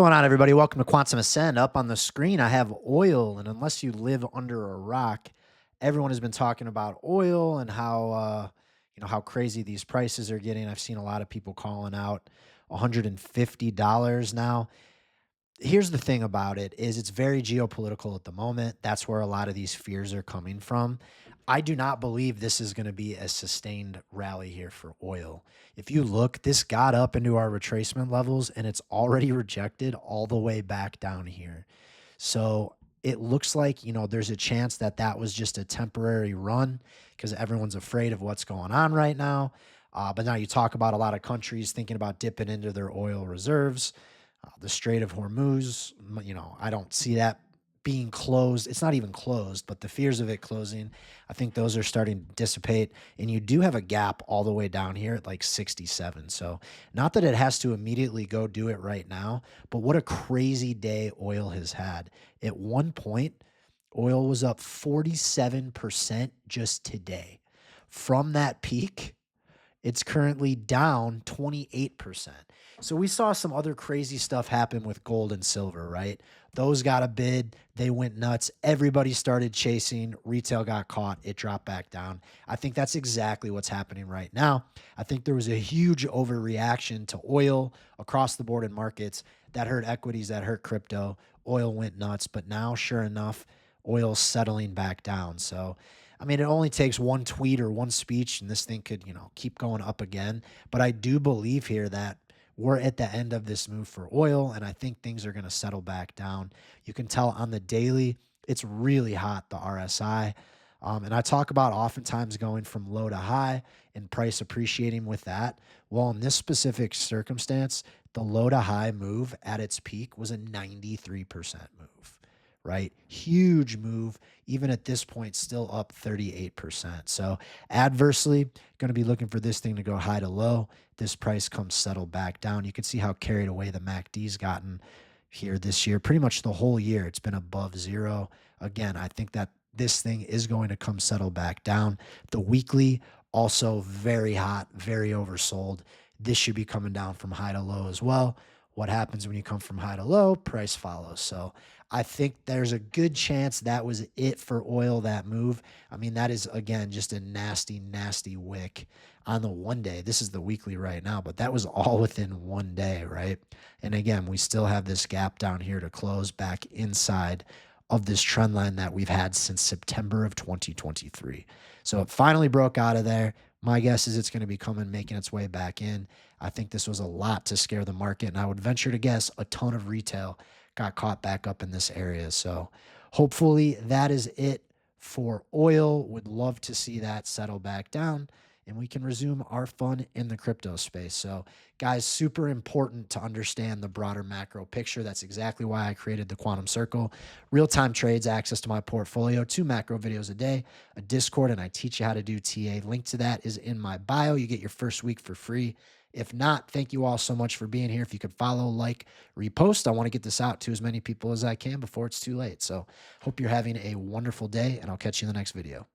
What's going on, everybody? Welcome to Quantum Ascend. Up on the screen, I have oil, and unless you live under a rock, everyone has been talking about oil and how how crazy these prices are getting. I've seen a lot of people calling out $150 now. Here's the thing about it is it's very geopolitical at the moment. That's where a lot of these fears are coming from. I do not believe this is going to be a sustained rally here for oil. If you look, this got up into our retracement levels and it's already rejected all the way back down here. So it looks like, there's a chance that that was just a temporary run because everyone's afraid of what's going on right now. But now you talk about a lot of countries thinking about dipping into their oil reserves. The Strait of Hormuz, I don't see that being closed. It's not even closed, but the fears of it closing, I think those are starting to dissipate. And you do have a gap all the way down here at like 67. So not that it has to immediately go do it right now, but what a crazy day oil has had. At one point, oil was up 47% just today. From that peak, it's currently down 28%. So we saw some other crazy stuff happen with gold and silver, right? Those got a bid. They went nuts. Everybody started chasing. Retail got caught. It dropped back down. I think that's exactly what's happening right now. I think there was a huge overreaction to oil across the board in markets that hurt equities, that hurt crypto. Oil went nuts. But now, sure enough, oil's settling back down. So I mean, it only takes one tweet or one speech, and this thing could, keep going up again. But I do believe here that we're at the end of this move for oil, and I think things are going to settle back down. You can tell on the daily, it's really hot, the RSI. And I talk about oftentimes going from low to high and price appreciating with that. Well, in this specific circumstance, the low to high move at its peak was a 93% move. Right? Huge move. Even at this point, still up 38%. So adversely, going to be looking for this thing to go high to low. This price comes settle back down. You can see how carried away the MACD's gotten here this year. Pretty much the whole year, it's been above zero. Again, I think that this thing is going to come settle back down. The weekly, also very hot, very oversold. This should be coming down from high to low as well. What happens when you come from high to low? Price follows. So I think there's a good chance that was it for oil, that move. I mean, that is, again, just a nasty, nasty wick on the 1 day. This is the weekly right now, but that was all within 1 day, right? And again, we still have this gap down here to close back inside of this trend line that we've had since September of 2023. So it finally broke out of there. My guess is it's going to be making its way back in. I think this was a lot to scare the market, and I would venture to guess a ton of retail got caught back up in this area. So hopefully that is it for oil. Would love to see that settle back down and we can resume our fun in the crypto space. So guys, super important to understand the broader macro picture. That's exactly why I created the Quantum Circle. Real-time trades, access to my portfolio, 2 macro videos a day, a Discord, and I teach you how to do TA. Link to that is in my bio. You get your first week for free. If not, thank you all so much for being here. If you could follow, like, repost, I want to get this out to as many people as I can before it's too late. So hope you're having a wonderful day, and I'll catch you in the next video.